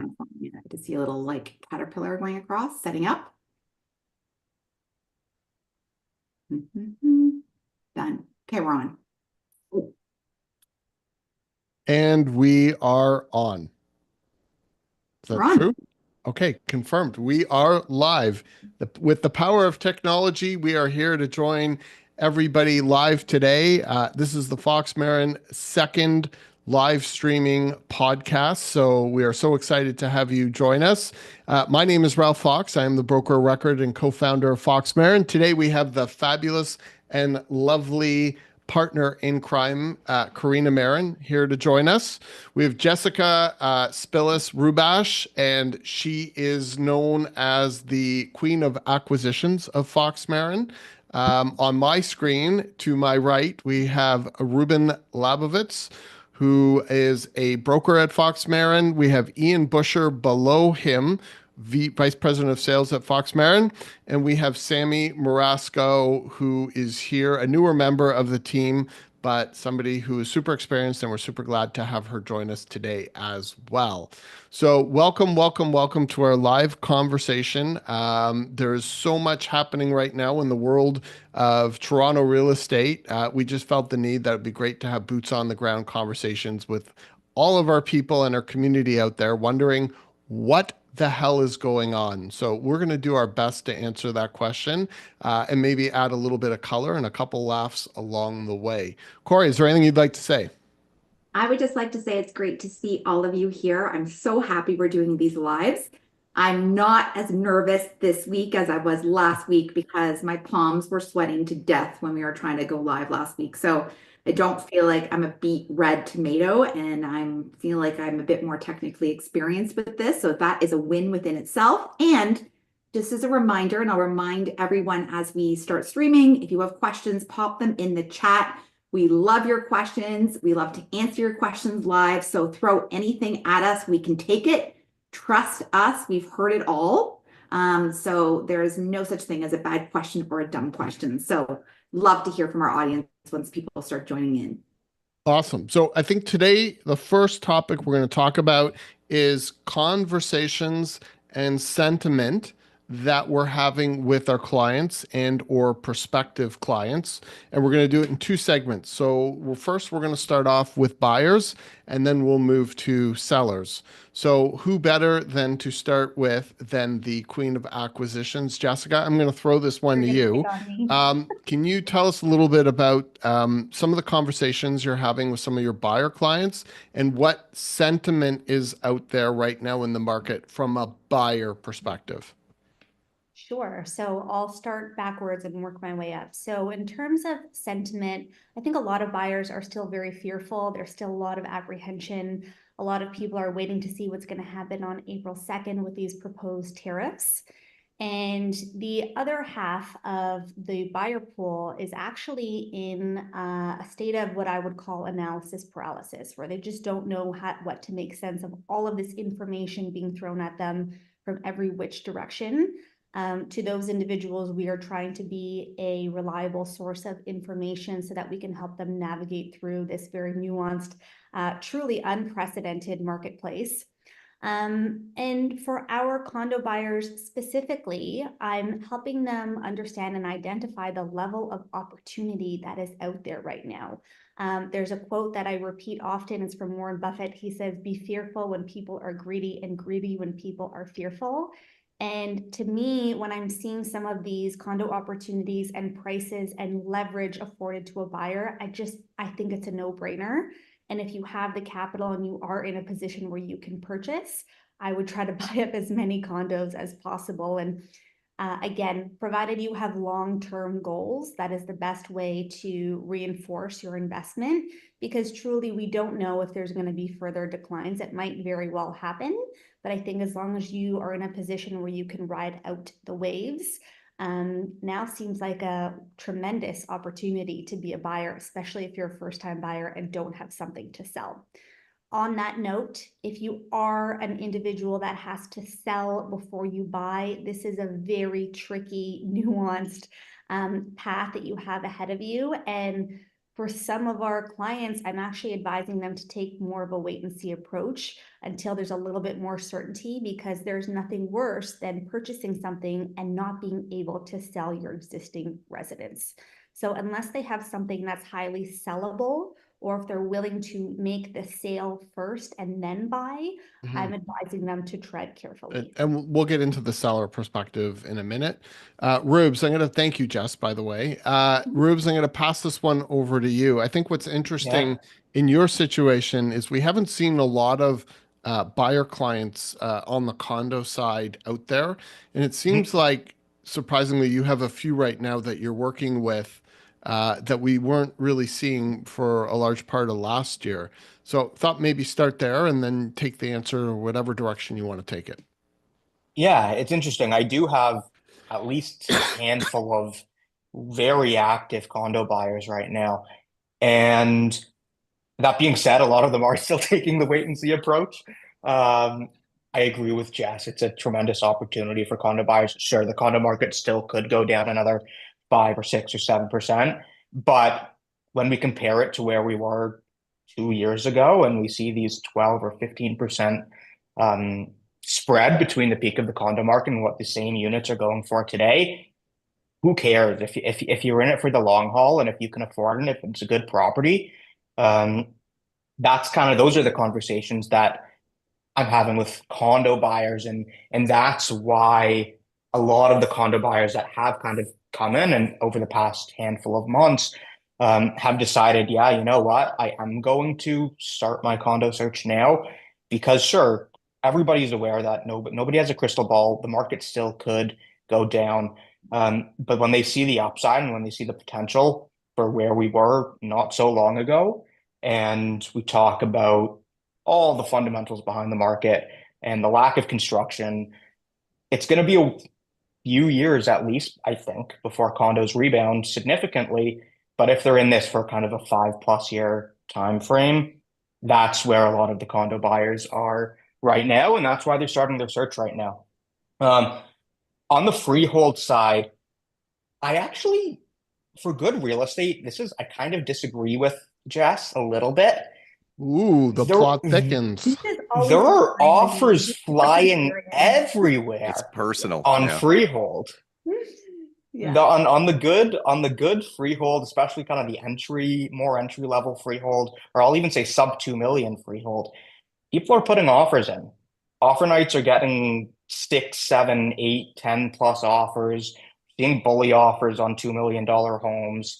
on for me to see a little like caterpillar going across, setting up. Done. Okay, we're on. And we are on. Is We're that on. true? Okay, confirmed. We are live. With the power of technology, we are here to join everybody live today. This is the Fox Marin second live streaming podcast. So we are so excited to have you join us. My name is Ralph Fox. I am the broker of record and co-founder of Fox Marin. Today we have the fabulous and lovely partner in crime, Karina Marin, here to join us. We have Jessica Spillis Rubash, and she is known as the Queen of Acquisitions of Fox Marin. On my screen, to my right, we have Ruben Labovitz, who is a broker at Fox Marin. We have Ian Busher below him, Vice President of Sales at Fox Marin. And we have Sammy Marasco, who is here, a newer member of the team, but somebody who is super experienced, and we're super glad to have her join us today as well. So welcome, welcome, welcome to our live conversation. There's so much happening right now in the world of Toronto real estate. We just felt the need that it'd be great to have boots on the ground conversations with all of our people and our community out there wondering what the hell is going on? So we're going to do our best to answer that question and maybe add a little bit of color and a couple laughs along the way. Corey, is there anything you'd like to say? I would just like to say it's great to see all of you here. I'm so happy we're doing these lives. I'm not as nervous this week as I was last week because my palms were sweating to death when we were trying to go live last week. So I don't feel like I'm a beet red tomato, and I'm feeling like I'm a bit more technically experienced with this. So that is a win within itself. And just as a reminder, and I'll remind everyone as we start streaming, if you have questions, pop them in the chat. We love your questions. We love to answer your questions live. So throw anything at us. We can take it. Trust us. We've heard it all. So there is no such thing as a bad question or a dumb question. So love to hear from our audience once people start joining in. Awesome. So I think today the first topic we're going to talk about is conversations and sentiment that we're having with our clients and or prospective clients. And we're going to do it in two segments. So first we're going to start off with buyers, and then we'll move to sellers. So who better than to start with than the Queen of Acquisitions? Jessica, I'm going to throw this one You're to gonna pick you. on me. Can you tell us a little bit about some of the conversations you're having with some of your buyer clients and what sentiment is out there right now in the market from a buyer perspective? Sure. So I'll start backwards and work my way up. So in terms of sentiment, I think a lot of buyers are still very fearful. There's still a lot of apprehension. A lot of people are waiting to see what's going to happen on April 2nd with these proposed tariffs. And the other half of the buyer pool is actually in a state of what I would call analysis paralysis, where they just don't know what to make sense of all of this information being thrown at them from every which direction. To those individuals, we are trying to be a reliable source of information so that we can help them navigate through this very nuanced, truly unprecedented marketplace. And for our condo buyers specifically, I'm helping them understand and identify the level of opportunity that is out there right now. There's a quote that I repeat often. It's from Warren Buffett. He says, "Be fearful when people are greedy, and greedy when people are fearful." And to me, when I'm seeing some of these condo opportunities and prices and leverage afforded to a buyer, I think it's a no-brainer. And if you have the capital and you are in a position where you can purchase, I would try to buy up as many condos as possible. And again, provided you have long-term goals, that is the best way to reinforce your investment, because truly we don't know if there's going to be further declines. It might very well happen, but I think as long as you are in a position where you can ride out the waves, now seems like a tremendous opportunity to be a buyer, especially if you're a first-time buyer and don't have something to sell. On that note, if you are an individual that has to sell before you buy, this is a very tricky, nuanced path that you have ahead of you. And For some of our clients, I'm actually advising them to take more of a wait and see approach until there's a little bit more certainty, because there's nothing worse than purchasing something and not being able to sell your existing residence. So unless they have something that's highly sellable, or if they're willing to make the sale first and then buy, I'm advising them to tread carefully. And we'll get into the seller perspective in a minute. Rubes, I'm going to thank you, Jess, by the way. Rubes, I'm going to pass this one over to you. I think what's interesting in your situation is we haven't seen a lot of buyer clients on the condo side out there. And it seems like, surprisingly, you have a few right now that you're working with that we weren't really seeing for a large part of last year. So thought maybe start there and then take the answer whatever direction you want to take it. Yeah, it's interesting. I do have at least a handful of very active condo buyers right now. And that being said, a lot of them are still taking the wait and see approach. I agree with Jess. It's a tremendous opportunity for condo buyers. Sure, the condo market still could go down another 5 or 6 or 7%. But when we compare it to where we were 2 years ago, and we see these 12 or 15% spread between the peak of the condo market and what the same units are going for today, who cares if you're in it for the long haul and if you can afford it, if it's a good property. That's kind of, those are the conversations that I'm having with condo buyers, and that's why a lot of the condo buyers that have kind of come in and over the past handful of months have decided, yeah, you know what, I am going to start my condo search now, because sure, everybody's aware that nobody has a crystal ball. The market still could go down, but when they see the upside and when they see the potential for where we were not so long ago, and we talk about all the fundamentals behind the market and the lack of construction, it's going to be a few years at least, I think, before condos rebound significantly. But if they're in this for kind of a 5+ year time frame, that's where a lot of the condo buyers are right now, and that's why they're starting their search right now. On the freehold side, I actually, for good real estate, I kind of disagree with Jess a little bit. Ooh, the plot thickens. There are offers flying everywhere. It's personal on freehold. Yeah. On the good freehold, especially kind of the more entry level freehold, or I'll even say sub 2 million freehold, people are putting offers in. Offer nights are getting 6, 7, 8, 10+ offers, seeing bully offers on $2 million homes.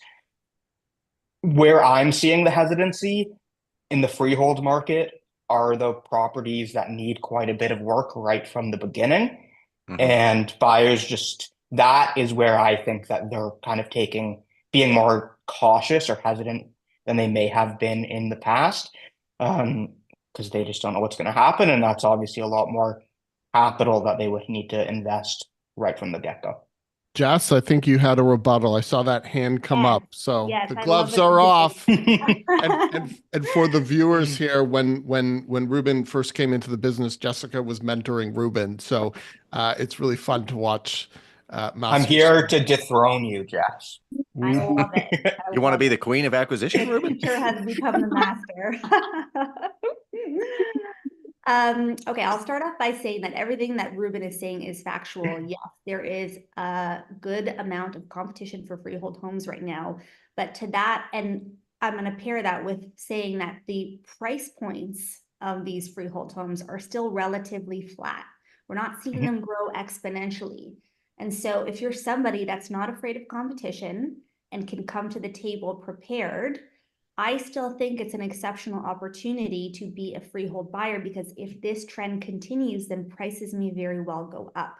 Where I'm seeing the hesitancy in the freehold market are the properties that need quite a bit of work right from the beginning. And buyers that is where I think that they're kind of being more cautious or hesitant than they may have been in the past, because they just don't know what's going to happen. And that's obviously a lot more capital that they would need to invest right from the get-go. Jess, I think you had a rebuttal. I saw that hand come up. So the gloves are off. and for the viewers here, when Ruben first came into the business, Jessica was mentoring Ruben. So it's really fun to watch. I'm here to dethrone you, Jess. I love it. You want to be the queen of acquisition, Ruben? Sure has become the master. Okay, I'll start off by saying that everything that Ruben is saying is factual. Yes, there is a good amount of competition for freehold homes right now. But to that, and I'm going to pair that with saying that the price points of these freehold homes are still relatively flat. We're not seeing them grow exponentially. And so if you're somebody that's not afraid of competition and can come to the table prepared, I still think it's an exceptional opportunity to be a freehold buyer, because if this trend continues, then prices may very well go up.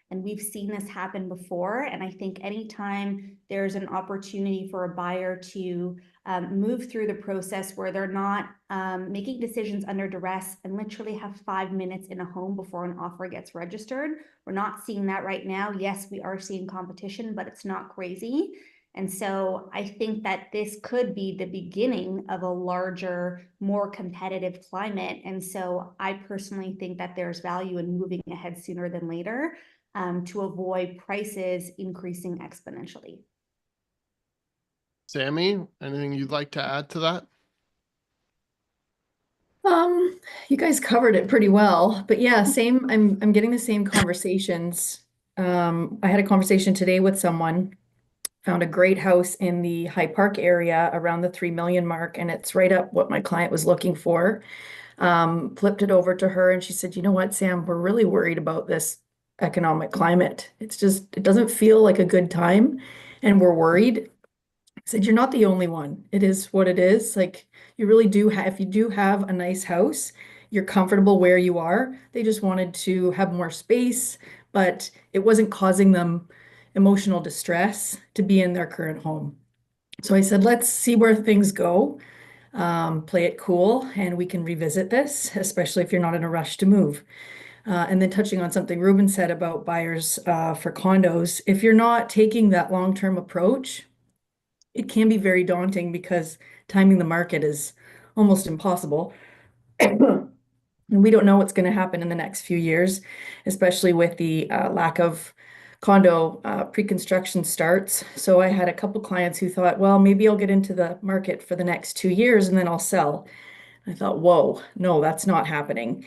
And we've seen this happen before. And I think anytime there's an opportunity for a buyer to move through the process where they're not making decisions under duress and literally have 5 minutes in a home before an offer gets registered, we're not seeing that right now. Yes, we are seeing competition, but it's not crazy. And so I think that this could be the beginning of a larger, more competitive climate. And so I personally think that there's value in moving ahead sooner than later to avoid prices increasing exponentially. Sammy, anything you'd like to add to that? You guys covered it pretty well, but yeah, same. I'm getting the same conversations. I had a conversation today with someone, found a great house in the High Park area around the 3 million mark, and it's right up what my client was looking for. Flipped it over to her, and she said, "You know what, Sam, we're really worried about this economic climate. It's just, it doesn't feel like a good time, and we're worried." I said, "You're not the only one. It is what it is. Like, you really do have, if you do have a nice house, you're comfortable where you are. They just wanted to have more space, but it wasn't causing them emotional distress to be in their current home." So I said, "Let's see where things go, play it cool, and we can revisit this, especially if you're not in a rush to move." And then touching on something Ruben said about buyers for condos, if you're not taking that long-term approach, it can be very daunting because timing the market is almost impossible. And we don't know what's going to happen in the next few years, especially with the lack of condo pre-construction starts. So I had a couple clients who thought, well, maybe I'll get into the market for the next 2 years and then I'll sell. I thought, whoa, no, that's not happening.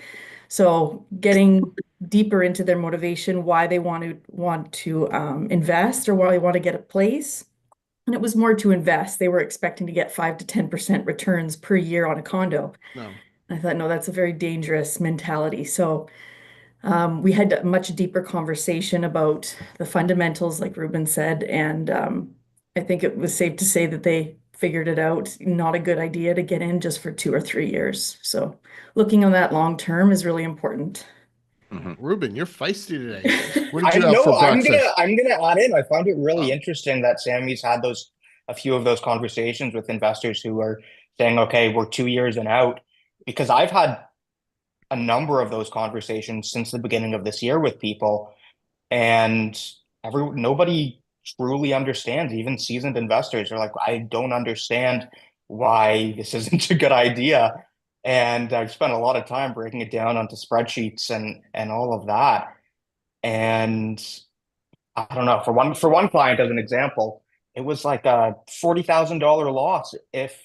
So getting deeper into their motivation, why they want to invest or why they want to get a place. And it was more to invest. They were expecting to get 5 to 10% returns per year on a condo. No. I thought, no, that's a very dangerous mentality. So we had a much deeper conversation about the fundamentals, like Ruben said, and I think it was safe to say that they figured it out. Not a good idea to get in just for 2 or 3 years. So looking on that long term is really important. Ruben, you're feisty today. What did I you have for know breakfast? I'm gonna add in. I find it really Wow. interesting that Sammy's had a few of those conversations with investors who are saying, okay, we're 2 years and out, because I've had a number of those conversations since the beginning of this year with people, and nobody truly understands. Even seasoned investors are like, I don't understand why this isn't a good idea. And I've spent a lot of time breaking it down onto spreadsheets and all of that. And I don't know, for one client as an example, it was like a $40,000 loss if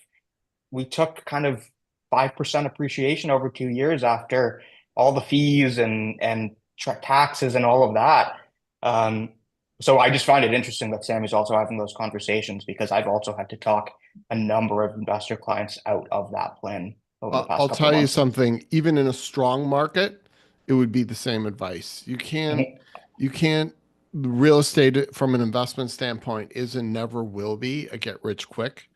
we took kind of 5% appreciation over 2 years after all the fees and taxes and all of that. Um, so I just find it interesting that Sammy's also having those conversations, because I've also had to talk a number of investor clients out of that plan over the past I'll couple of tell you months. something, even in a strong market, it would be the same advice. You can't, real estate from an investment standpoint is and never will be a get rich quick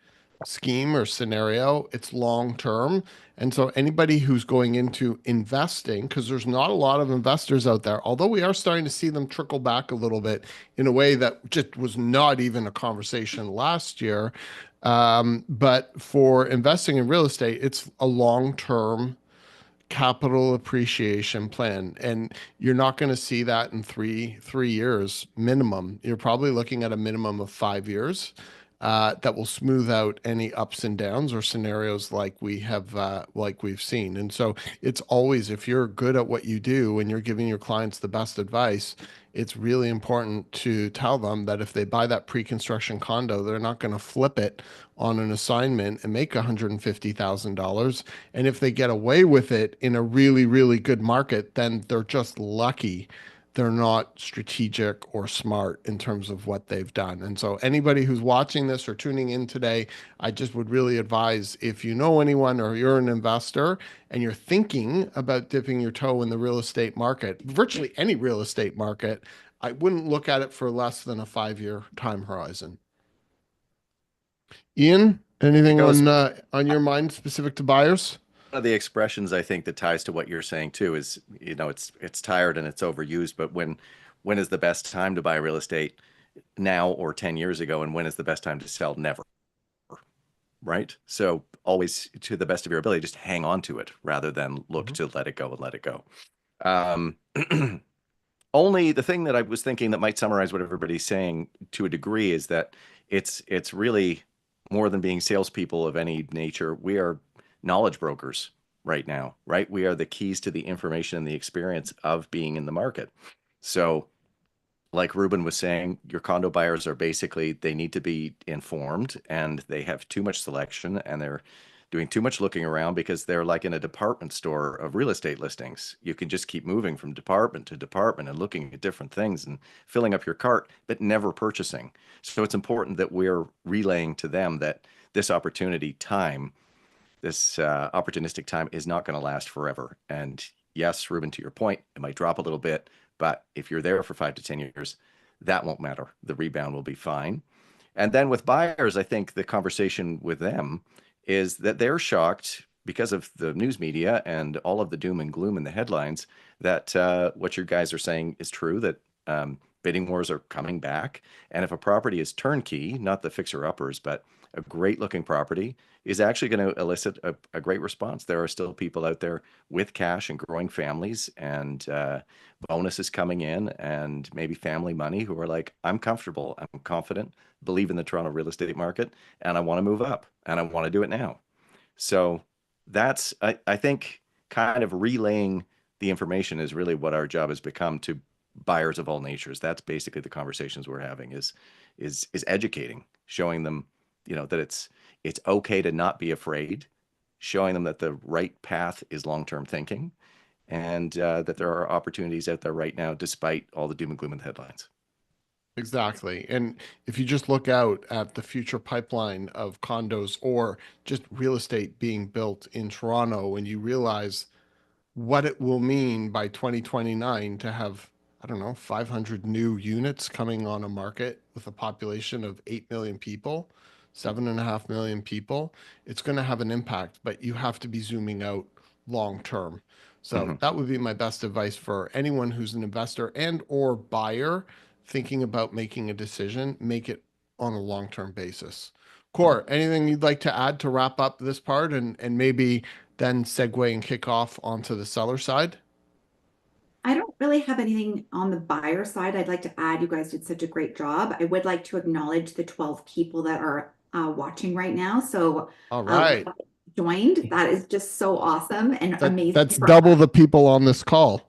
scheme or scenario. It's long term. And so anybody who's going into investing, because there's not a lot of investors out there, although we are starting to see them trickle back a little bit in a way that just was not even a conversation last year. But for investing in real estate, it's a long-term capital appreciation plan, and you're not going to see that in three years minimum. You're probably looking at a minimum of 5 years that will smooth out any ups and downs or scenarios like we've seen. And so it's always, if you're good at what you do and you're giving your clients the best advice, it's really important to tell them that if they buy that pre-construction condo, they're not going to flip it on an assignment and make $150,000. And if they get away with it in a really, really good market, then they're just lucky they're not strategic or smart in terms of what they've done. And so anybody who's watching this or tuning in today, I just would really advise, if you know anyone or you're an investor and you're thinking about dipping your toe in the real estate market, virtually any real estate market, I wouldn't look at it for less than a 5-year time horizon. Ian, anything on your mind specific to buyers? One of the expressions I think that ties to what you're saying too is, it's tired and it's overused, but when is the best time to buy real estate? Now or 10 years ago? And when is the best time to sell? Never. Right? So always, to the best of your ability, just hang on to it rather than look to let it go and let it go. Only the thing that I was thinking that might summarize what everybody's saying to a degree is that it's really more than being salespeople of any nature. We are knowledge brokers right now, right? We are the keys to the information and the experience of being in the market. So like Ruben was saying, your condo buyers are basically, they need to be informed and they have too much selection and they're doing too much looking around because they're like in a department store of real estate listings. You can just keep moving from department to department and looking at different things and filling up your cart, but never purchasing. So it's important that we're relaying to them that this opportunity time, this opportunistic time is not going to last forever. And yes, Ruben, to your point, it might drop a little bit, but if you're there for 5 to 10 years, that won't matter. The rebound will be fine. And then with buyers, I think the conversation with them is that they're shocked because of the news media and all of the doom and gloom in the headlines that what you guys are saying is true, that bidding wars are coming back. And if a property is turnkey, not the fixer-uppers, but a great looking property, is actually going to elicit a great response. There are still people out there with cash and growing families and bonuses coming in and maybe family money who are like, I'm comfortable, I'm confident, believe in the Toronto real estate market, and I want to move up and I want to do it now. So that's, I think, kind of relaying the information is really what our job has become to buyers of all natures. That's basically the conversations we're having is educating, showing them, that it's okay to not be afraid, showing them that the right path is long-term thinking, and that there are opportunities out there right now, despite all the doom and gloom in the headlines. Exactly. And if you just look out at the future pipeline of condos or just real estate being built in Toronto, and you realize what it will mean by 2029 to have, I don't know, 500 new units coming on a market with a population of 8 million people, 7.5 million people, it's going to have an impact, but you have to be zooming out long term. So that would be my best advice for anyone who's an investor and or buyer thinking about making a decision, make it on a long-term basis. Core, anything you'd like to add to wrap up this part and maybe then segue and kick off onto the seller side? I don't really have anything on the buyer side. I'd like to add, you guys did such a great job. I would like to acknowledge the 12 people that are watching right now. So All right. joined. That is just so awesome and amazing. That's double the people on this call.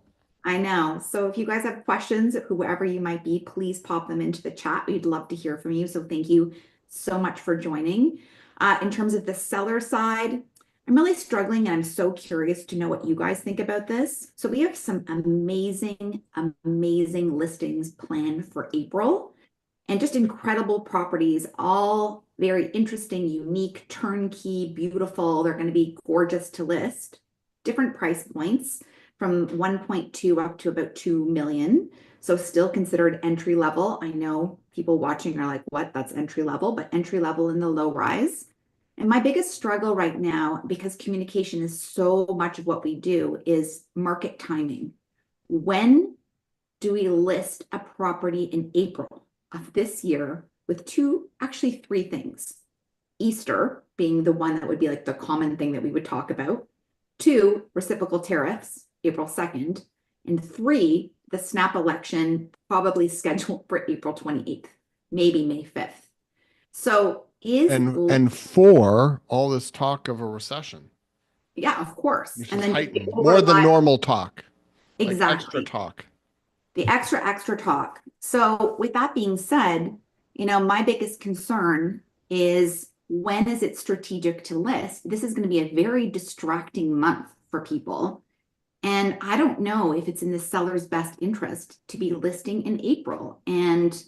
I know. So if you guys have questions, whoever you might be, please pop them into the chat. We'd love to hear from you. So thank you so much for joining. In terms of the seller side, I'm really struggling and I'm so curious to know what you guys think about this. So we have some amazing, amazing listings planned for April and just incredible properties, all very interesting, unique, turnkey, beautiful. They're going to be gorgeous to list. Different price points from 1.2 up to about 2 million. So still considered entry level. I know people watching are like, what? That's entry level, but entry level in the low rise. And my biggest struggle right now, because communication is so much of what we do, is market timing. When do we list a property in April of this year with actually three things? Easter being the one that would be like the common thing that we would talk about. 2, reciprocal tariffs, April 2nd. And 3, the snap election, probably scheduled for April 28th, maybe May 5th. So and 4, all this talk of a recession. Yeah, of course. Which and is then heightened, more than normal talk. Exactly. Like extra talk. The extra talk. So with that being said, my biggest concern is, when is it strategic to list? This is going to be a very distracting month for people. And I don't know if it's in the seller's best interest to be listing in April. And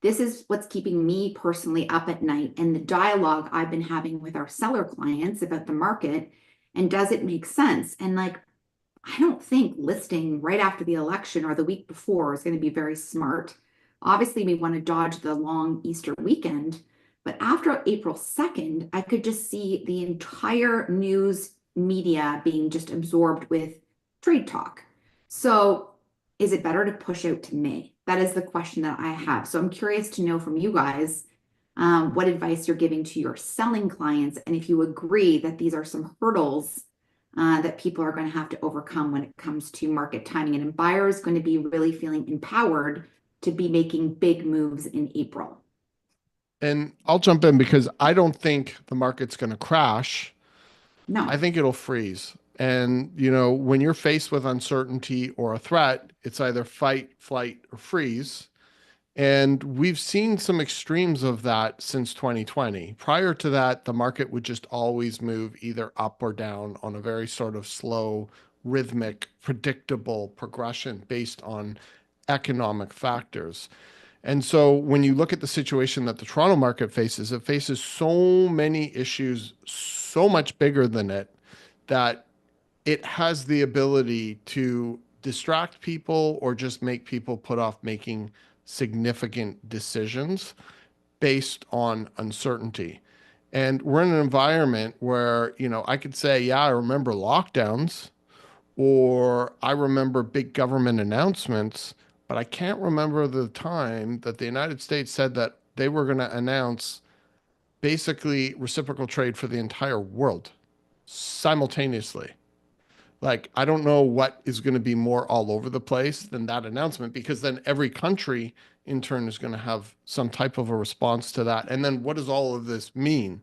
this is what's keeping me personally up at night, and the dialogue I've been having with our seller clients about the market, and does it make sense? And I don't think listing right after the election or the week before is going to be very smart. Obviously, we want to dodge the long Easter weekend, but after April 2nd, I could just see the entire news media being just absorbed with trade talk. So is it better to push out to May? That is the question that I have. So I'm curious to know from you guys what advice you're giving to your selling clients, and if you agree that these are some hurdles that people are going to have to overcome when it comes to market timing, and a buyer is going to be really feeling empowered to be making big moves in April. And I'll jump in because I don't think the market's going to crash. No. I think it'll freeze. And, when you're faced with uncertainty or a threat, it's either fight, flight, or freeze. And we've seen some extremes of that since 2020. Prior to that, the market would just always move either up or down on a very sort of slow, rhythmic, predictable progression based on economic factors. And so when you look at the situation that the Toronto market faces, it faces so many issues, so much bigger than it, that it has the ability to distract people or just make people put off making significant decisions based on uncertainty. And we're in an environment where, I could say, yeah, I remember lockdowns or I remember big government announcements, but I can't remember the time that the United States said that they were going to announce basically reciprocal trade for the entire world simultaneously. Like, I don't know what is going to be more all over the place than that announcement, because then every country in turn is going to have some type of a response to that. And then what does all of this mean?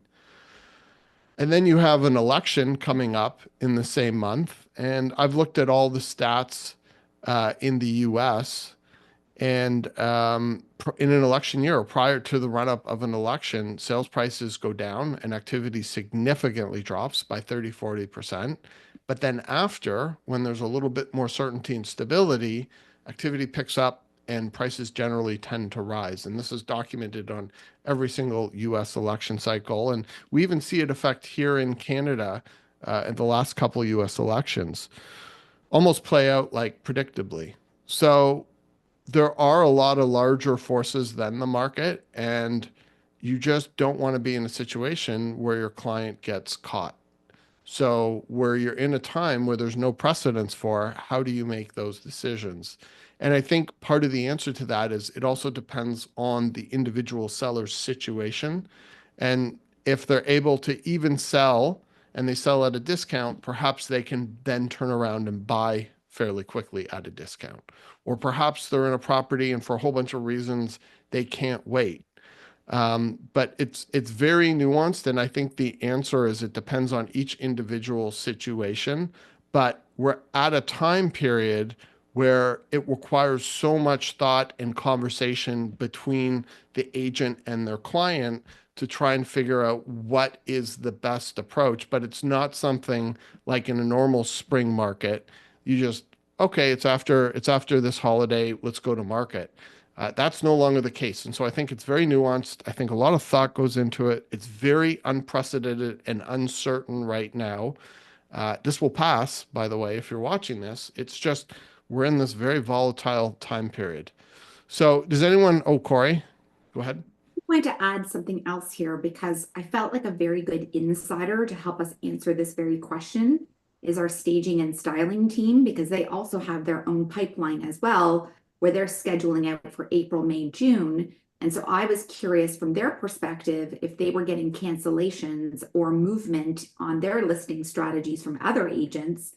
And then you have an election coming up in the same month. And I've looked at all the stats in the US. And in an election year, or prior to the run-up of an election, sales prices go down and activity significantly drops by 30–40%. But then after, when there's a little bit more certainty and stability, activity picks up and prices generally tend to rise. And this is documented on every single US election cycle. And we even see it affect here in Canada in the last couple of US elections, almost play out like predictably. So there are a lot of larger forces than the market, and you just don't want to be in a situation where your client gets caught. So where you're in a time where there's no precedence for, how do you make those decisions? And I think part of the answer to that is it also depends on the individual seller's situation. And if they're able to even sell and they sell at a discount, perhaps they can then turn around and buy fairly quickly at a discount. Or perhaps they're in a property and for a whole bunch of reasons they can't wait. But it's very nuanced, and I think the answer is it depends on each individual situation. But we're at a time period where it requires so much thought and conversation between the agent and their client to try and figure out what is the best approach. But it's not something like in a normal spring market. You just, okay, it's after this holiday, let's go to market. That's no longer the case. And so I think it's very nuanced. I think a lot of thought goes into it. It's very unprecedented and uncertain right now. This will pass, by the way, if you're watching this. It's just we're in this very volatile time period. So does anyone, oh, Corey, go ahead. I wanted to add something else here because I felt like a very good insider to help us answer this very question is our staging and styling team, because they also have their own pipeline as well, where they're scheduling out for April, May, June. And so I was curious from their perspective if they were getting cancellations or movement on their listing strategies from other agents.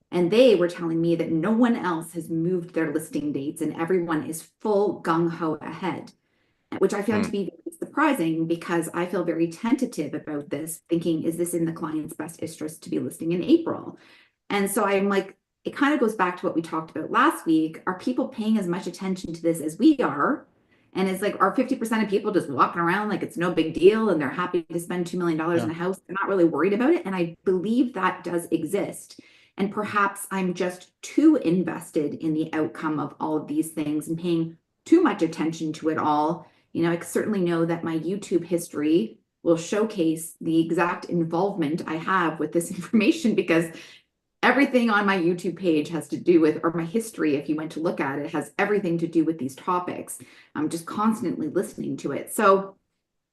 And they were telling me that no one else has moved their listing dates and everyone is full gung-ho ahead, which I found to be surprising because I feel very tentative about this, thinking, is this in the client's best interest to be listing in April? And so I'm like, it kind of goes back to what we talked about last week. Are people paying as much attention to this as we are? And it's like, are 50% of people just walking around like it's no big deal and they're happy to spend $2 million in a house? They're not really worried about it. And I believe that does exist. And perhaps I'm just too invested in the outcome of all of these things and paying too much attention to it all. I certainly know that my YouTube history will showcase the exact involvement I have with this information, because everything on my YouTube page has to do with, or my history, if you went to look at it, has everything to do with these topics. I'm just constantly listening to it. So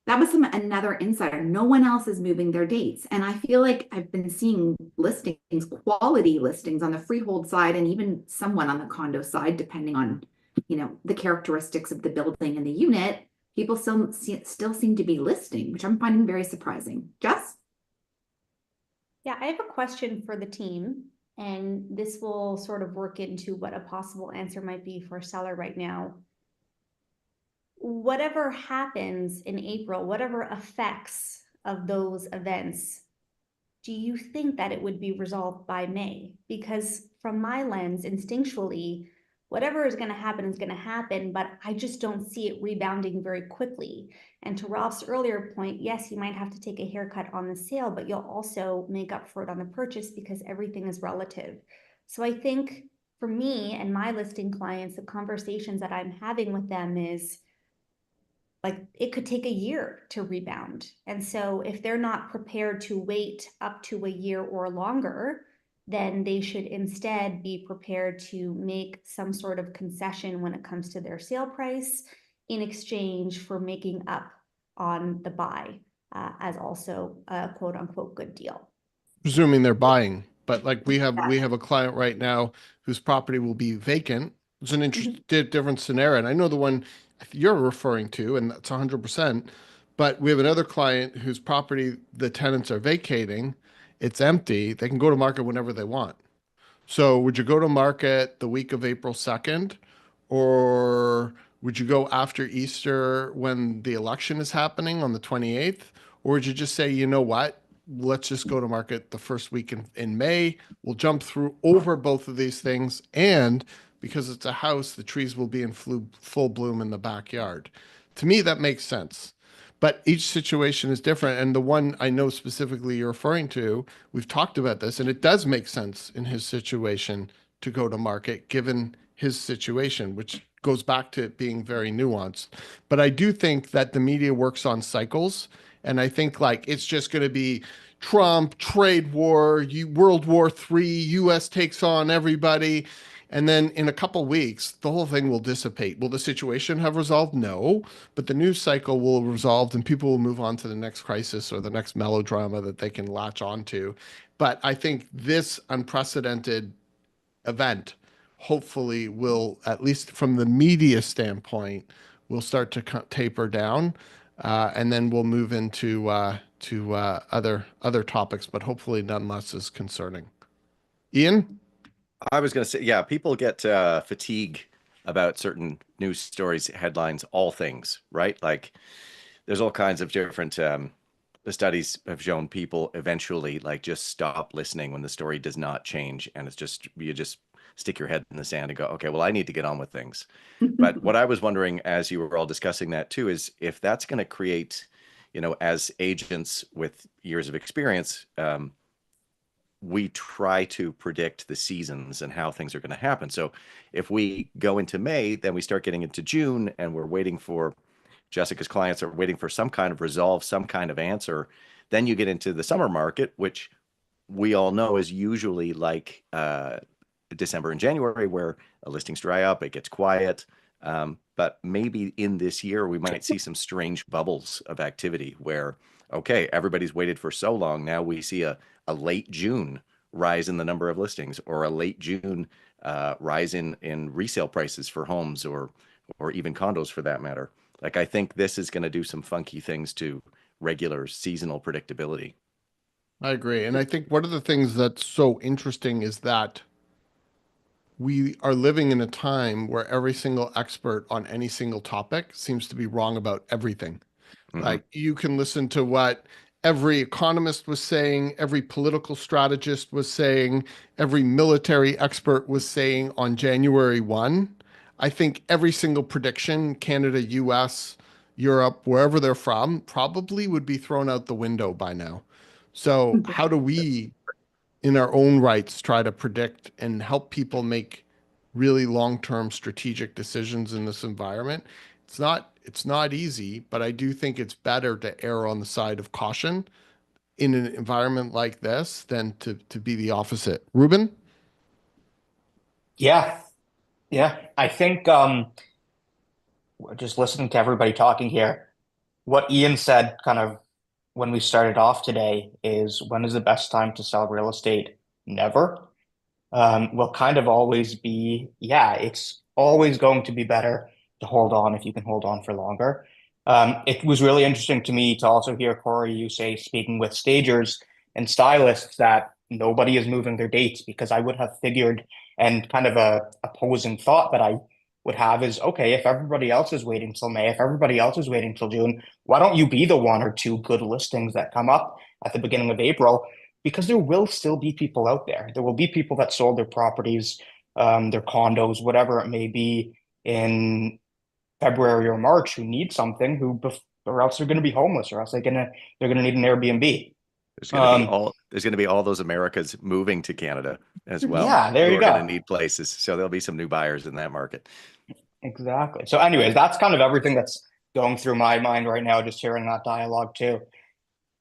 that was another insider. No one else is moving their dates. And I feel like I've been seeing listings, quality listings on the freehold side and even somewhat on the condo side, depending on, the characteristics of the building and the unit. People still seem to be listing, which I'm finding very surprising. Jess? Yeah, I have a question for the team, and this will sort of work into what a possible answer might be for a seller right now. Whatever happens in April, whatever effects of those events, do you think that it would be resolved by May? Because from my lens, instinctually, whatever is going to happen is going to happen, but I just don't see it rebounding very quickly. And to Ralph's earlier point, yes, you might have to take a haircut on the sale, but you'll also make up for it on the purchase because everything is relative. So I think for me and my listing clients, the conversations that I'm having with them is like it could take a year to rebound. And so if they're not prepared to wait up to a year or longer, then they should instead be prepared to make some sort of concession when it comes to their sale price in exchange for making up on the buy as also a quote unquote good deal. Presuming they're buying, but like we have a client right now whose property will be vacant. It's an interesting different scenario. And I know the one you're referring to, and that's 100%. But we have another client whose property the tenants are vacating. It's empty. They can go to market whenever they want. So would you go to market the week of April 2nd, or would you go after Easter when the election is happening on the 28th? Or would you just say, you know what? Let's just go to market the first week in May. We'll jump through over both of these things. And because it's a house, the trees will be in full bloom in the backyard. To me, that makes sense. But each situation is different. And the one I know specifically you're referring to, we've talked about this, and it does make sense in his situation to go to market given his situation, which goes back to it being very nuanced. But I do think that the media works on cycles. And I think like it's just going to be Trump, trade war, World War III, US takes on everybody. And then in a couple weeks, the whole thing will dissipate. Will the situation have resolved? No, but the news cycle will have resolved and people will move on to the next crisis or the next melodrama that they can latch onto. But I think this unprecedented event hopefully will, at least from the media standpoint, will start to taper down. And then we'll move into other topics, but hopefully none less as concerning. Ian? I was going to say, yeah, people get fatigue about certain news stories, headlines, all things, right? Like there's all kinds of different the studies have shown people eventually like just stop listening when the story does not change. And it's just, you just stick your head in the sand and go, okay, well, I need to get on with things. But what I was wondering as you were all discussing that too, is if that's going to create, as agents with years of experience, we try to predict the seasons and how things are going to happen. So if we go into May, then we start getting into June and we're waiting for Jessica's clients are waiting for some kind of resolve, some kind of answer. Then you get into the summer market, which we all know is usually like December and January, where listings dry up, it gets quiet. But maybe in this year, we might see some strange bubbles of activity where, okay, everybody's waited for so long. Now we see a late June rise in the number of listings, or a late June rise in resale prices for homes or even condos for that matter. Like, I think this is going to do some funky things to regular seasonal predictability. I agree. And I think one of the things that's so interesting is that we are living in a time where every single expert on any single topic seems to be wrong about everything. Like you can listen to what every economist was saying, every political strategist was saying, every military expert was saying on January 1. I think every single prediction, Canada, US, Europe, wherever they're from, probably would be thrown out the window by now. So how do we, in our own rights, try to predict and help people make really long-term strategic decisions in this environment? It's not easy, but I do think it's better to err on the side of caution in an environment like this than to be the opposite. Ruben? Yeah. I think just listening to everybody talking here, what Ian said kind of when we started off today is, when is the best time to sell real estate? Never. Will kind of always be, yeah, it's always going to be better to hold on if you can hold on for longer. It was really interesting to me to also hear Corey, you say, speaking with stagers and stylists, that nobody is moving their dates, because I would have figured, and kind of a opposing thought that I would have is, okay, if everybody else is waiting till May, if everybody else is waiting till June, why don't you be the one or two good listings that come up at the beginning of April? Because there will still be people out there. There will be people that sold their properties their condos, whatever it may be, in February or March, who need something, or else they're going to be homeless, or else they're gonna need an Airbnb. There's going to be all those Americas moving to Canada as well. Yeah, there who you are going to go. need places. So there'll be some new buyers in that market. Exactly. So anyways, that's kind of everything that's going through my mind right now, just hearing that dialogue too.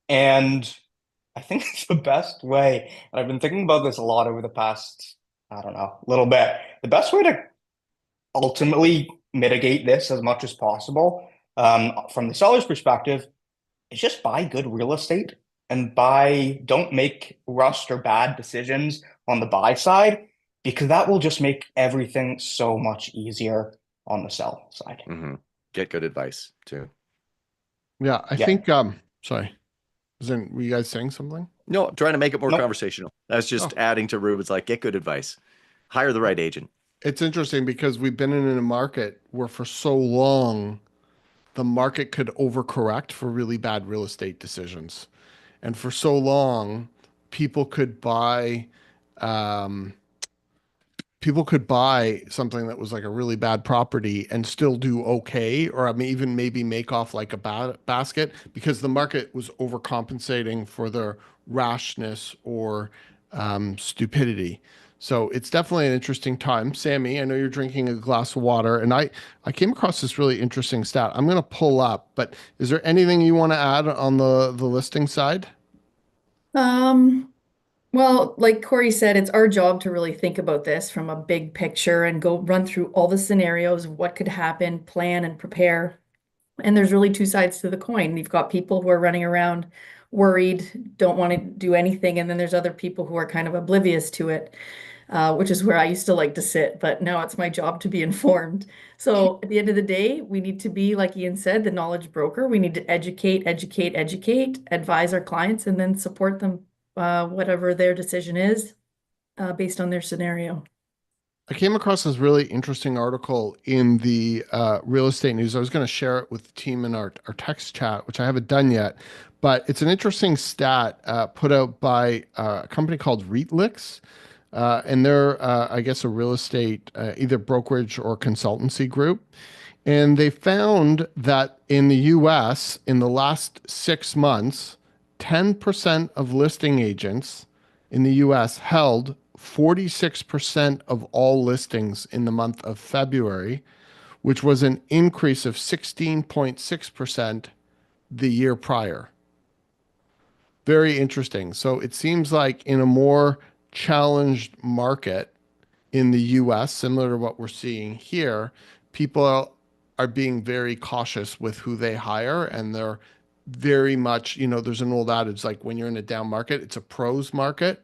And I think it's the best way, and I've been thinking about this a lot over the past, I don't know, little bit. The best way to ultimately mitigate this as much as possible, from the seller's perspective, is just buy good real estate and don't make rushed or bad decisions on the buy side, because that will just make everything so much easier on the sell side. Mm-hmm. Get good advice too. Yeah, I Yeah. think, sorry, were you guys saying something? No, I'm trying to make it more Nope. conversational. I was just Oh. adding to Ruben's, like, get good advice. Hire the right agent. It's interesting because we've been in a market where for so long, the market could overcorrect for really bad real estate decisions. And for so long, people could buy, something that was like a really bad property and still do okay, or I mean, even maybe make off like a basket, because the market was overcompensating for their rashness or stupidity. So it's definitely an interesting time. Sammy, I know you're drinking a glass of water, and I came across this really interesting stat. I'm going to pull up, but is there anything you want to add on the listing side? Well, like Corey said, it's our job to really think about this from a big picture and go run through all the scenarios of what could happen, plan and prepare. And there's really two sides to the coin. You've got people who are running around worried, don't want to do anything, and then there's other people who are kind of oblivious to it, which is where I used to like to sit, but now it's my job to be informed. So at the end of the day, we need to be, like Ian said, the knowledge broker. We need to educate, advise our clients, and then support them, whatever their decision is, based on their scenario. I came across this really interesting article in the real estate news. I was going to share it with the team in our text chat, which I haven't done yet, but it's an interesting stat put out by a company called REITlix. And they're, I guess, a real estate, either brokerage or consultancy group. And they found that in the US, in the last 6 months, 10% of listing agents in the US held 46% of all listings in the month of February, which was an increase of 16.6% the year prior. Very interesting. So it seems like in a more challenged market in the US, similar to what we're seeing here, people are being very cautious with who they hire, and they're very much, there's an old adage, like when you're in a down market, it's a pros market.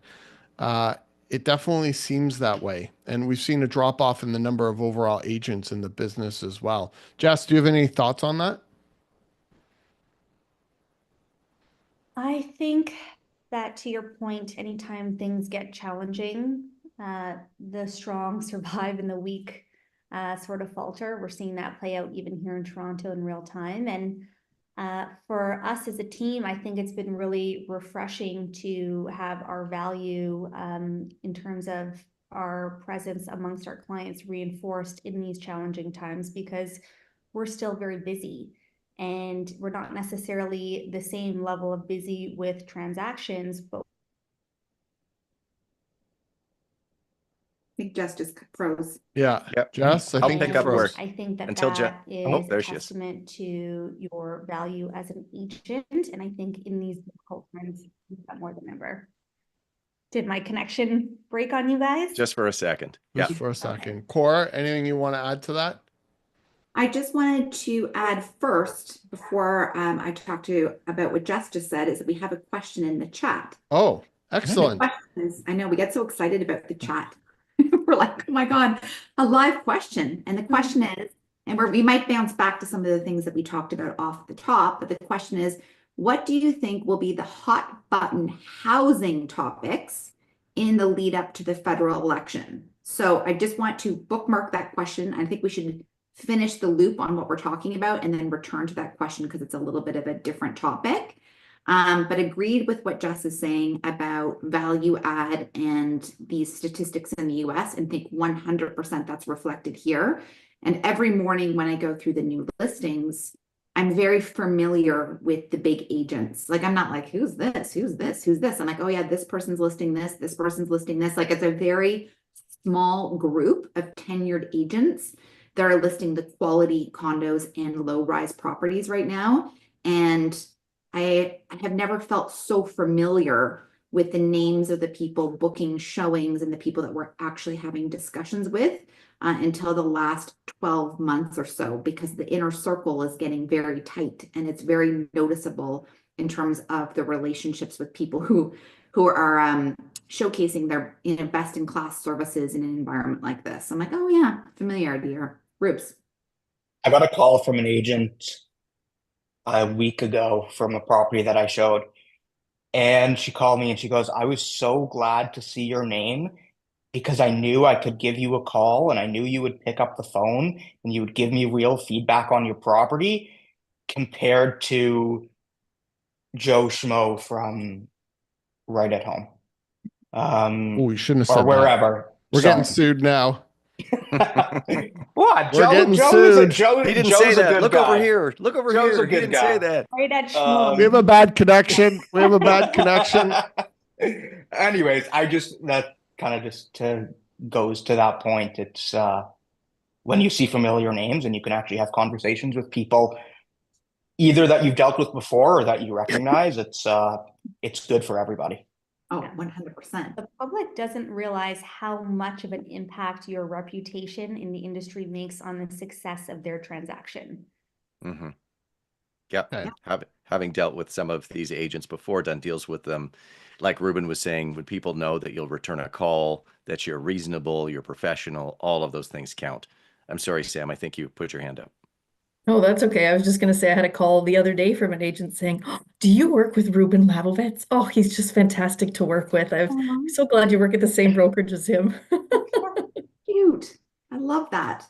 It definitely seems that way. And we've seen a drop off in the number of overall agents in the business as well. Jess, do you have any thoughts on that? I think that, to your point, anytime things get challenging, the strong survive and the weak sort of falter. We're seeing that play out even here in Toronto in real time. And for us as a team, I think it's been really refreshing to have our value in terms of our presence amongst our clients reinforced in these challenging times, because we're still very busy. And we're not necessarily the same level of busy with transactions, but I think Jess just froze. Yeah. Yep. Jess, I I'll think pick you up where froze. I think that until that Oh, is a there she is. testament to your value as an agent. And I think in these difficult times, you've got more than ever. Did my connection break on you guys? Just for a second. Yeah. Just for a second. Cora, anything you want to add to that? I just wanted to add first, before I talk to you about what Jess just said, is that we have a question in the chat. Oh, The excellent. question is, I know we get so excited about the chat. We're like, oh my God, a live question. And the question is, and we might bounce back to some of the things that we talked about off the top, but the question is, what do you think will be the hot button housing topics in the lead up to the federal election? So I just want to bookmark that question. I think we should finish the loop on what we're talking about and then return to that question, because it's a little bit of a different topic. but agreed with what Jess is saying about value add and these statistics in the US, and think 100% that's reflected here. And every morning when I go through the new listings, I'm very familiar with the big agents. Like, I'm not like, who's this? Who's this? Who's this? I'm like, oh yeah, this person's listing this person's listing this. Like, it's a very small group of tenured agents that are listing the quality condos and low-rise properties right now. And I have never felt so familiar with the names of the people booking showings and the people that we're actually having discussions with until the last 12 months or so, because the inner circle is getting very tight and it's very noticeable in terms of the relationships with people who are showcasing their best in class services in an environment like this. I'm like, oh yeah, familiarity here. Rubes. I got a call from an agent a week ago from a property that I showed. And she called me and she goes, I was so glad to see your name because I knew I could give you a call and I knew you would pick up the phone and you would give me real feedback on your property compared to Joe Schmo from right at home. Oh, we shouldn't have Or said that. wherever. We're Sorry. getting sued now. What? We're getting sued. He didn't Joe's say a that. good Look guy. over here. Look over Joe's here. a He good didn't guy. say that. Right at We have a bad connection. We have a bad connection. Anyways, that kind of just goes to that point. It's when you see familiar names and you can actually have conversations with people either that you've dealt with before or that you recognize, it's good for everybody. Oh, 100%. The public doesn't realize how much of an impact your reputation in the industry makes on the success of their transaction. Mm-hmm. Yeah. Okay. Having dealt with some of these agents before, done deals with them, like Ruben was saying, when people know that you'll return a call, that you're reasonable, you're professional, all of those things count. I'm sorry, Sam, I think you put your hand up. Oh, that's okay. I was just going to say I had a call the other day from an agent saying, oh, do you work with Ruben Lavovitz? Oh, he's just fantastic to work with. I'm so glad you work at the same brokerage as him. Cute. I love that.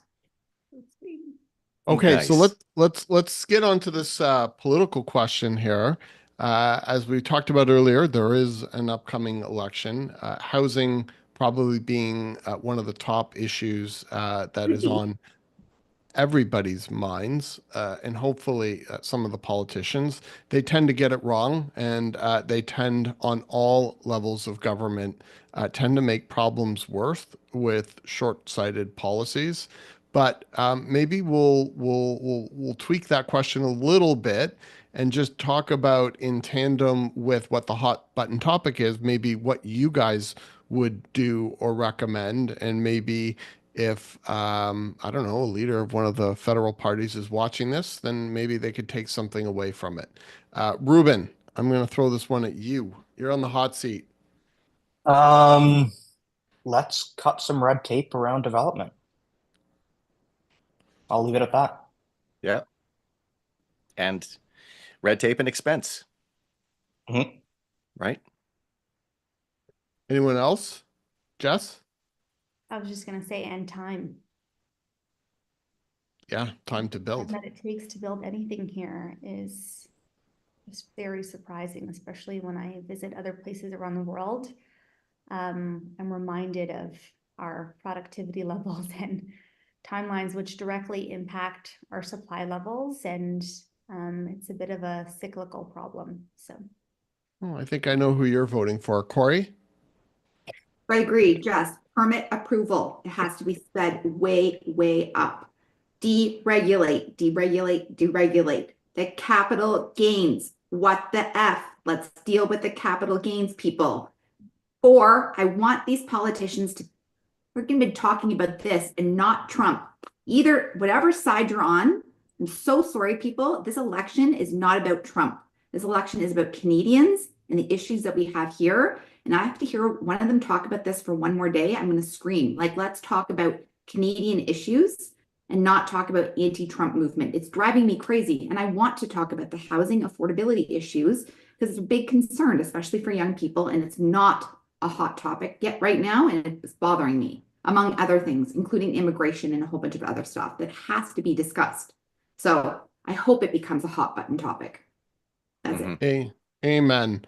Okay, so Nice. let's get on to this political question here. As we talked about earlier, there is an upcoming election. Housing probably being one of the top issues that is on everybody's minds, and hopefully some of the politicians. They tend to get it wrong, and they tend, on all levels of government, tend to make problems worse with short-sighted policies. But maybe we'll tweak that question a little bit and just talk about, in tandem with what the hot button topic is, maybe what you guys would do or recommend, and maybe if I don't know, a leader of one of the federal parties is watching this, then maybe they could take something away from it. Ruben, I'm going to throw this one at you. You're on the hot seat. Let's cut some red tape around development. I'll leave it at that. Yeah. And red tape and expense. Mm-hmm. Right? Anyone else? Jess? I was just going to say, and time. Yeah, time to build. That it takes to build anything here is just very surprising, especially when I visit other places around the world. I'm reminded of our productivity levels and timelines, which directly impact our supply levels, and it's a bit of a cyclical problem. So, Oh, I think I know who you're voting for. Corey? I agree, Jess. Permit approval. It has to be sped way, way up. Deregulate, deregulate, deregulate. The capital gains. What the F? Let's deal with the capital gains, people. Or I want these politicians to freaking be talking about this and not Trump. Either whatever side you're on. I'm so sorry, people. This election is not about Trump. This election is about Canadians and the issues that we have here. And I have to hear one of them talk about this for one more day. I'm going to scream. Like, let's talk about Canadian issues and not talk about anti-Trump movement. It's driving me crazy. And I want to talk about the housing affordability issues because it's a big concern, especially for young people. And it's not a hot topic yet right now. And it's bothering me, among other things, including immigration and a whole bunch of other stuff that has to be discussed. So I hope it becomes a hot button topic. That's it. Hey, Amen.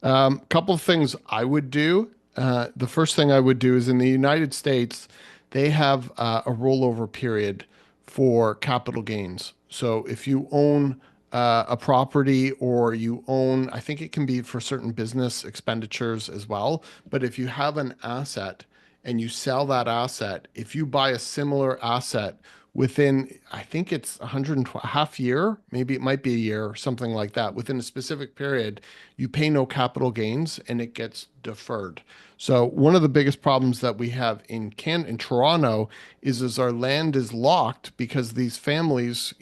Couple of things I would do. The first thing I would do is in the United States, they have a rollover period for capital gains. So if you own a property or you own, I think it can be for certain business expenditures as well. But if you have an asset and you sell that asset, if you buy a similar asset within, I think it's 120, half year, maybe it might be a year or something like that, within a specific period, you pay no capital gains and it gets deferred. So one of the biggest problems that we have in Toronto is our land is locked because these families,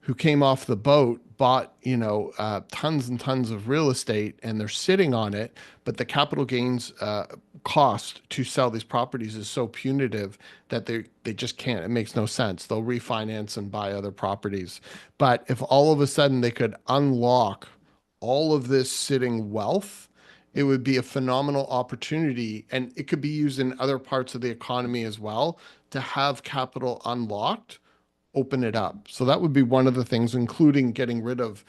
who came off the boat bought, tons and tons of real estate and they're sitting on it, but the capital gains cost to sell these properties is so punitive that they just can't. It makes no sense. They'll refinance and buy other properties. But if all of a sudden they could unlock all of this sitting wealth, it would be a phenomenal opportunity, and it could be used in other parts of the economy as well to have capital unlocked, open it up. So that would be one of the things, including getting rid of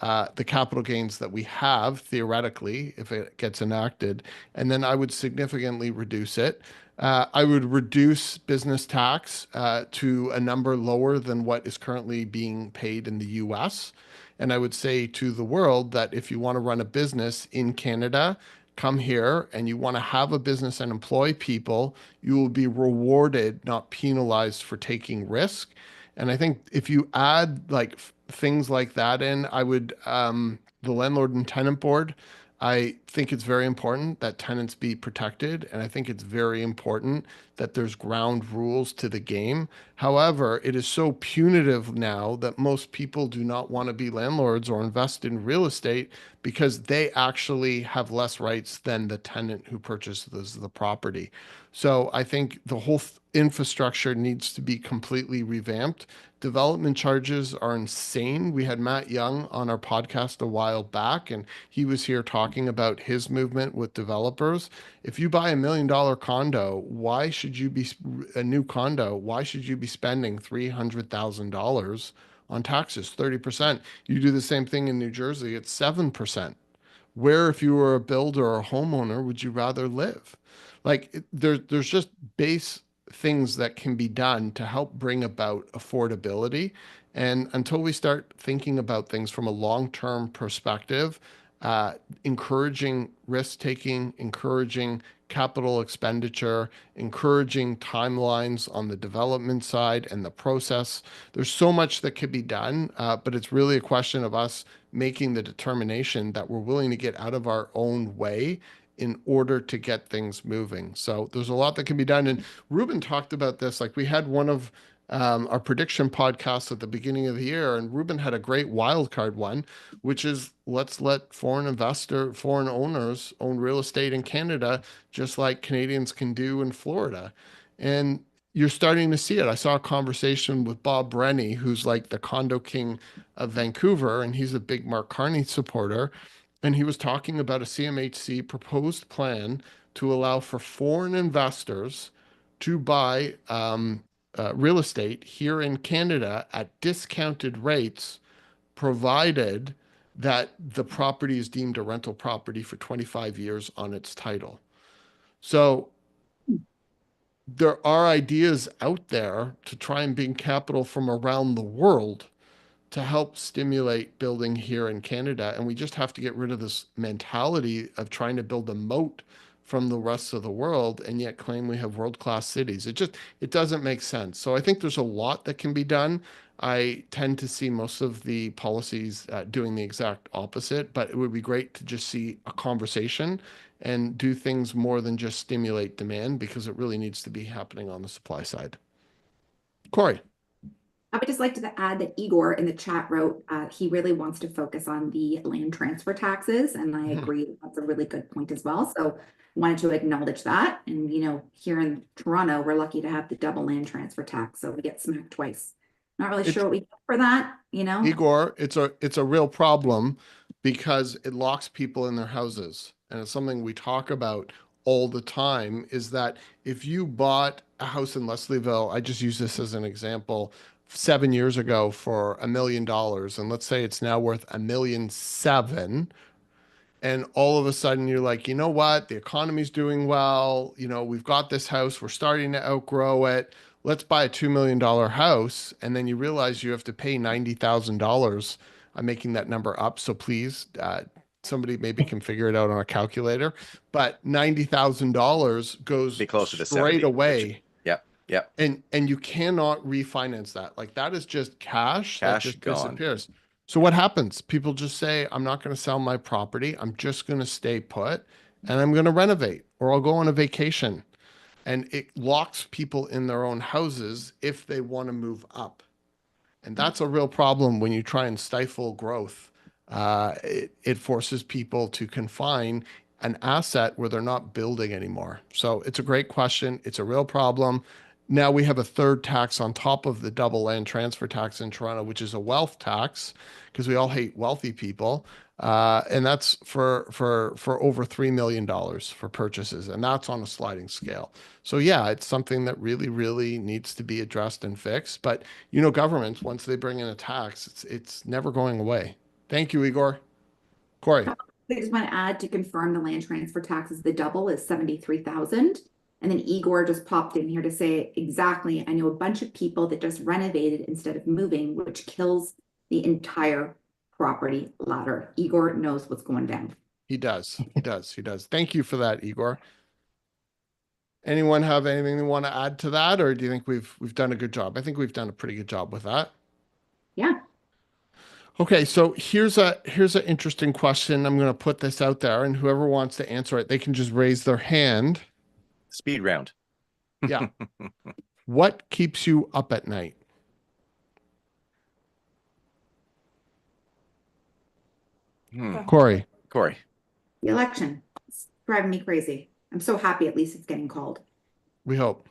the capital gains that we have theoretically if it gets enacted. And then I would significantly reduce it. I would reduce business tax to a number lower than what is currently being paid in the US. And I would say to the world that if you want to run a business in Canada, come here and you want to have a business and employ people, you will be rewarded, not penalized for taking risk. And I think if you add like things like that in, I would, the landlord and tenant board, I think it's very important that tenants be protected. And I think it's very important that there's ground rules to the game. However, it is so punitive now that most people do not want to be landlords or invest in real estate because they actually have less rights than the tenant who purchases the property. So I think the whole infrastructure needs to be completely revamped. Development charges are insane. We had Matt Young on our podcast a while back, and he was here talking about his movement with developers. If you buy $1 million condo, why should you be a new condo? Why should you be spending $300,000 on taxes, 30%? You do the same thing in New Jersey, it's 7%. Where, if you were a builder or a homeowner, would you rather live? Like there's just base things that can be done to help bring about affordability. And until we start thinking about things from a long-term perspective, uh, encouraging risk taking, encouraging capital expenditure, encouraging timelines on the development side and the process. There's so much that could be done, but it's really a question of us making the determination that we're willing to get out of our own way in order to get things moving. So there's a lot that can be done. And Ruben talked about this. Like we had one of our prediction podcasts at the beginning of the year, and Ruben had a great wild card one, which is let's let foreign owners own real estate in Canada, just like Canadians can do in Florida. And you're starting to see it. I saw a conversation with Bob Brenny, who's like the condo king of Vancouver, and he's a big Mark Carney supporter. And he was talking about a CMHC proposed plan to allow for foreign investors to buy real estate here in Canada at discounted rates, provided that the property is deemed a rental property for 25 years on its title. So there are ideas out there to try and bring capital from around the world to help stimulate building here in Canada. And we just have to get rid of this mentality of trying to build a moat from the rest of the world and yet claim we have world-class cities. It doesn't make sense. So I think there's a lot that can be done. I tend to see most of the policies doing the exact opposite, but it would be great to just see a conversation and do things more than just stimulate demand because it really needs to be happening on the supply side. Corey. I would just like to add that Igor in the chat wrote he really wants to focus on the land transfer taxes, and I agree that's a really good point as well. So wanted to acknowledge that. And here in Toronto, we're lucky to have the double land transfer tax, so we get smacked twice. Not really sure what we get for that, Igor, it's a real problem because it locks people in their houses. And it's something we talk about all the time is that if you bought a house in Leslieville, I just use this as an example, 7 years ago for $1 million, and let's say it's now worth $1.7 million, And all of a sudden you're like, you know what? The economy's doing well. You know, we've got this house. We're starting to outgrow it. Let's buy a $2 million house. And then you realize you have to pay $90,000. I'm making that number up. So please, somebody maybe can figure it out on a calculator. But $90,000 goes Be closer to straight 70. away. Yep. Yep. And you cannot refinance that. Like that is just cash that Cash just gone. disappears. So what happens? People just say, I'm not going to sell my property. I'm just going to stay put and I'm going to renovate or I'll go on a vacation. And it locks people in their own houses if they want to move up. And that's a real problem when you try and stifle growth. It forces people to confine an asset where they're not building anymore. So it's a great question. It's a real problem. Now we have a third tax on top of the double land transfer tax in Toronto, which is a wealth tax, because we all hate wealthy people. And that's for over $3 million for purchases, and that's on a sliding scale. So yeah, it's something that really, really needs to be addressed and fixed. But you know, governments, once they bring in a tax, it's never going away. Thank you, Igor. Corey. I just want to add to confirm the land transfer taxes, the double is 73,000. And then Igor just popped in here to say exactly, I know a bunch of people that just renovated instead of moving, which kills the entire property ladder. Igor knows what's going down. He does. He does. He does. Thank you for that, Igor. Anyone have anything they want to add to that, or do you think we've done a good job? I think we've done a pretty good job with that. Yeah. Okay, so here's an interesting question. I'm going to put this out there, and whoever wants to answer it, they can just raise their hand. Speed round. Yeah. What keeps you up at night? Corey. Corey. The election. It's driving me crazy. I'm so happy at least it's getting called. We hope.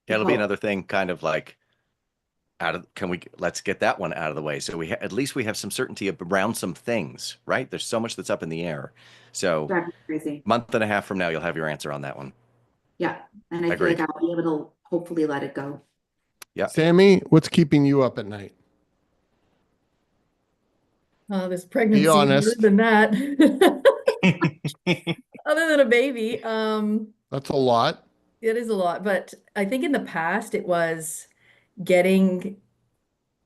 Yeah, it'll be another thing kind of like let's get that one out of the way. So at least we have some certainty around some things, right? There's so much that's up in the air. So Driving me crazy. month and a half from now, you'll have your answer on that one. Yeah. And I feel Agreed. like I'll be able to hopefully let it go. Yeah. Sammy, what's keeping you up at night? This pregnancy, honest. other than that, other than a baby, That's a lot. it is a lot. But I think in the past it was getting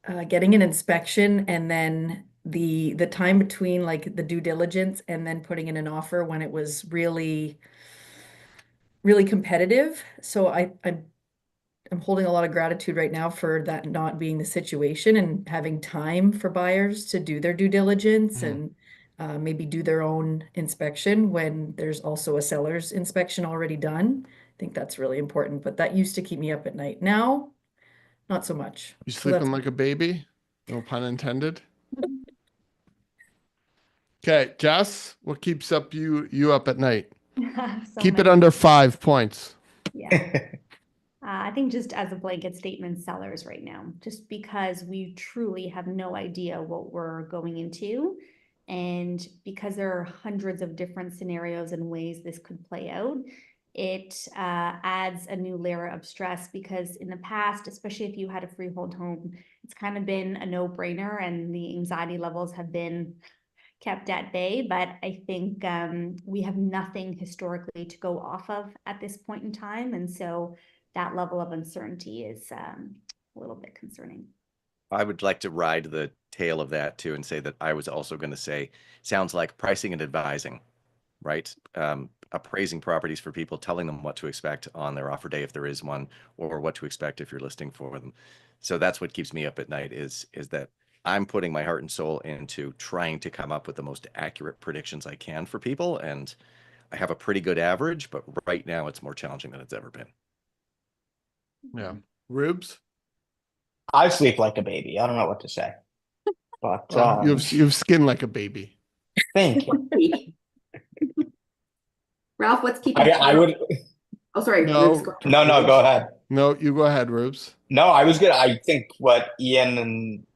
an inspection and then the time between like the due diligence and then putting in an offer when it was really, really competitive. So I'm holding a lot of gratitude right now for that not being the situation and having time for buyers to do their due diligence and maybe do their own inspection when there's also a seller's inspection already done. I think that's really important, but that used to keep me up at night. Now, not so much. You So sleeping that's like a baby? No pun intended. Okay, Jess, what keeps you up at night? So Keep it many- under 5 points. Yeah. I think just as a blanket statement, sellers right now, just because we truly have no idea what we're going into. And because there are hundreds of different scenarios and ways this could play out, it adds a new layer of stress because in the past, especially if you had a freehold home, it's kind of been a no-brainer and the anxiety levels have been kept at bay. But I think we have nothing historically to go off of at this point in time. And so that level of uncertainty is a little bit concerning. I would like to ride the tail of that too and say that I was also going to say, sounds like pricing and advising, right? Appraising properties for people, telling them what to expect on their offer day if there is one, or what to expect if you're listing for them. So that's what keeps me up at night is that I'm putting my heart and soul into trying to come up with the most accurate predictions I can for people. And I have a pretty good average, but right now it's more challenging than it's ever been. Yeah. Rubes? I sleep like a baby. I don't know what to say. But You've skin like a baby. thank you. Ralph, what's keeping I would. Oh, sorry. No. Rubes, go ahead. No, go ahead. No, you go ahead, Rubes. No, I was good. I think what Ian and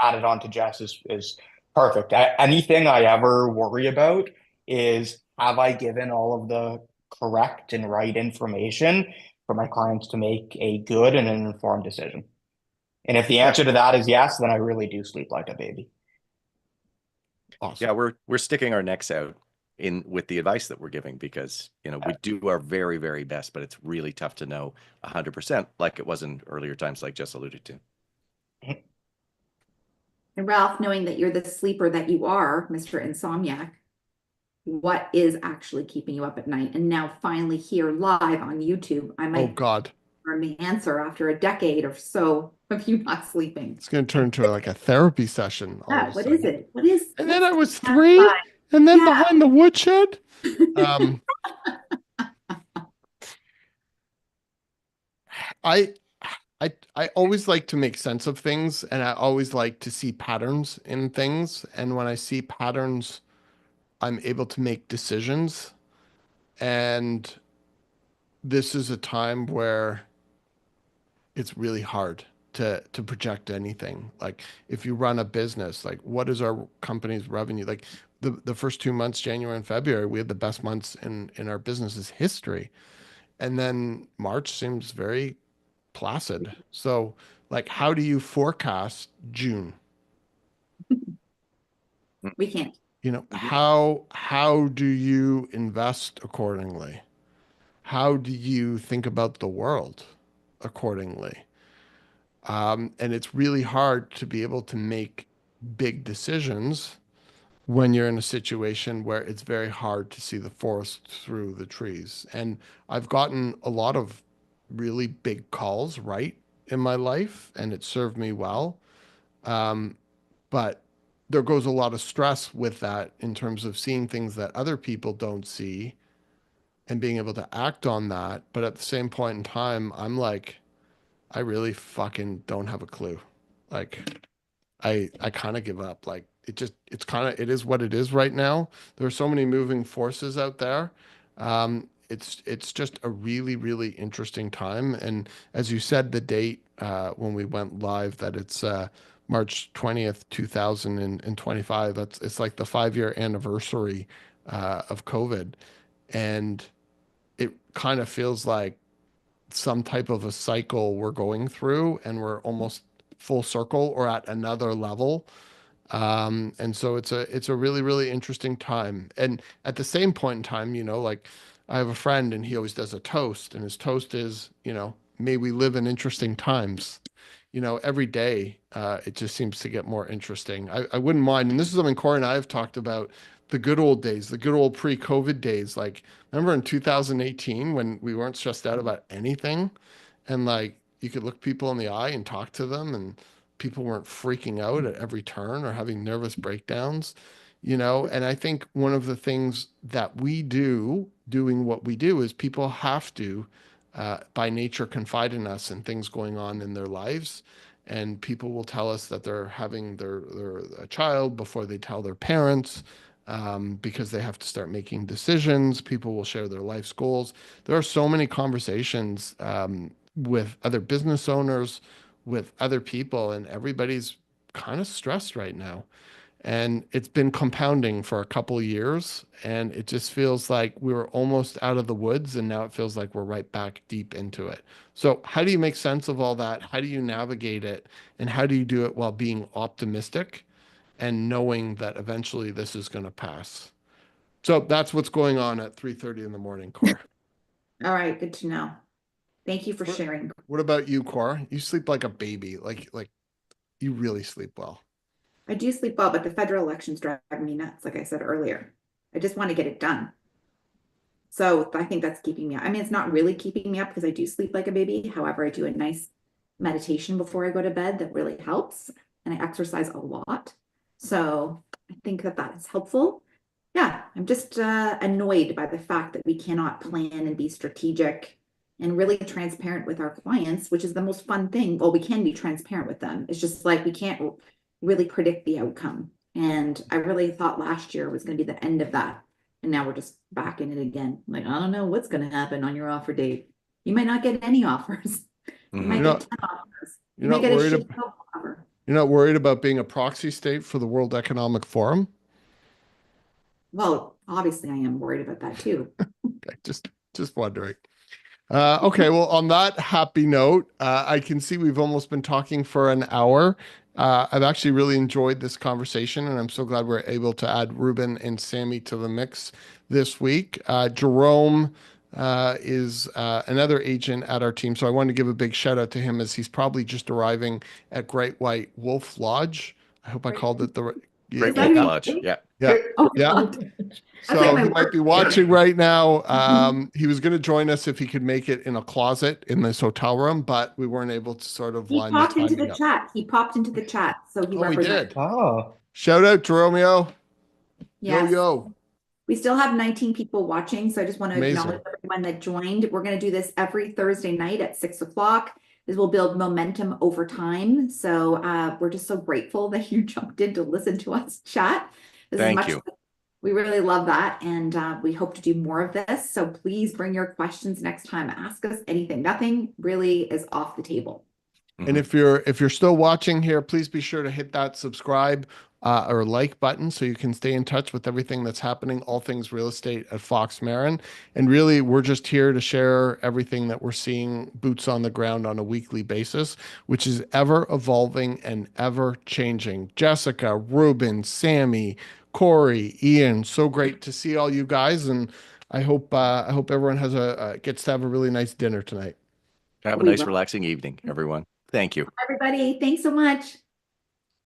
added on to Jess is perfect. Anything I ever worry about is, have I given all of the correct and right information for my clients to make a good and an informed decision? And if the answer to that is yes, then I really do sleep like a baby. Awesome. Yeah, we're sticking our necks out in with the advice that we're giving because, we do our very, very best, but it's really tough to know 100% like it was in earlier times, like Jess alluded to. And Ralph, knowing that you're the sleeper that you are, Mr. Insomniac, what is actually keeping you up at night? And now finally here live on YouTube, I Oh might God. learn the answer after a decade or so of you not sleeping. It's going to turn into like a therapy session. all Yeah, of a what sudden. is it? What is? And then what's I was that 3, vibe? and then Yeah. behind the woodshed. Um, I, I always like to make sense of things, and I always like to see patterns in things. And when I see patterns, I'm able to make decisions. And this is a time where it's really hard to project anything. Like if you run a business, like what is our company's revenue? Like the first 2 months, January and February, we had the best months in our business's history. And then March seems very placid. So like how do you forecast June? We can't. How do you invest accordingly? How do you think about the world accordingly? And it's really hard to be able to make big decisions when you're in a situation where it's very hard to see the forest through the trees. And I've gotten a lot of really big calls right in my life, and it served me well. But there goes a lot of stress with that in terms of seeing things that other people don't see and being able to act on that. But at the same point in time, I'm like, I really fucking don't have a clue. Like I kind of give up. Like it is what it is right now. There are so many moving forces out there. It's just a really, really interesting time. And as you said, the date when we went live, that it's March 20th, 2025. It's like the 5-year anniversary of COVID. And it kind of feels like some type of a cycle we're going through, and we're almost full circle or at another level. And so it's a really, really interesting time. And at the same point in time, like I have a friend and he always does a toast, and his toast is, may we live in interesting times. Every day, it just seems to get more interesting. I wouldn't mind, and this is something Corey and I have talked about, the good old days, the good old pre-COVID days. Like, remember in 2018 when we weren't stressed out about anything, and like you could look people in the eye and talk to them, and people weren't freaking out at every turn or having nervous breakdowns, And I think one of the things that we doing what we do, is people have to by nature confide in us and things going on in their lives. And people will tell us that they're having their a child before they tell their parents, because they have to start making decisions. People will share their life's goals. There are so many conversations with other business owners, with other people, and everybody's kind of stressed right now. And it's been compounding for a couple of years, and it just feels like we were almost out of the woods, and now it feels like we're right back deep into it. So how do you make sense of all that? How do you navigate it? And how do you do it while being optimistic and knowing that eventually this is going to pass? So that's what's going on at 3:30 in the morning, Cor. All right, good to know. Thank you for sharing. What about you, Cor? You sleep like a baby. Like you really sleep well. I do sleep well, but the federal elections drive me nuts, like I said earlier. I just want to get it done. So I think that's keeping me up. I mean, it's not really keeping me up because I do sleep like a baby. However, I do a nice meditation before I go to bed that really helps. And I exercise a lot. So I think that is helpful. Yeah, I'm just annoyed by the fact that we cannot plan and be strategic and really transparent with our clients, which is the most fun thing. Well, we can be transparent with them. It's just like we can't really predict the outcome. And I really thought last year was going to be the end of that. And now we're just back in it again. Like, I don't know what's going to happen on your offer date. You might not get any offers. You might get 10 offers. You might get a shit offer. You're not worried about being a proxy state for the World Economic Forum? Well, obviously I am worried about that too. Okay, just wondering. Okay, well, on that happy note, I can see we've almost been talking for an hour. I've actually really enjoyed this conversation, and I'm so glad we're able to add Ruben and Sammy to the mix this week. Jerome is another agent at our team, so I wanted to give a big shout out to him as he's probably just arriving at Great White Wolf Lodge. I hope I called it the right. Great Is that Wolf who- Lodge. Yeah. Yeah. Oh, Yeah. that's So like my he might work. be watching right now. He was going to join us if he could make it in a closet in this hotel room, but we weren't able to sort of He line the popped into the timing up. chat. He popped into the chat, so he Oh, he represents. did. Oh, Shout out to Romeo. Yes. Yo. We still have 19 people watching, so I just want to Amazing. acknowledge everyone that joined. We're going to do this every Thursday night at 6 o'clock. This will build momentum over time. So we're just so grateful that you jumped in to listen to us chat. This is Thank much you. We really love that, and we hope to do more of this. So please bring your questions next time. Ask us anything. Nothing really is off the table. And if you're still watching here, please be sure to hit that subscribe or like button so you can stay in touch with everything that's happening, all things real estate at Fox Marin. And really, we're just here to share everything that we're seeing boots on the ground on a weekly basis, which is ever evolving and ever changing. Jessica, Ruben, Sammy, Corey, Ian, so great to see all you guys, and I hope everyone has gets to have a really nice dinner tonight. Have a We nice, will. relaxing evening, everyone. Thank you. Everybody, thanks so much.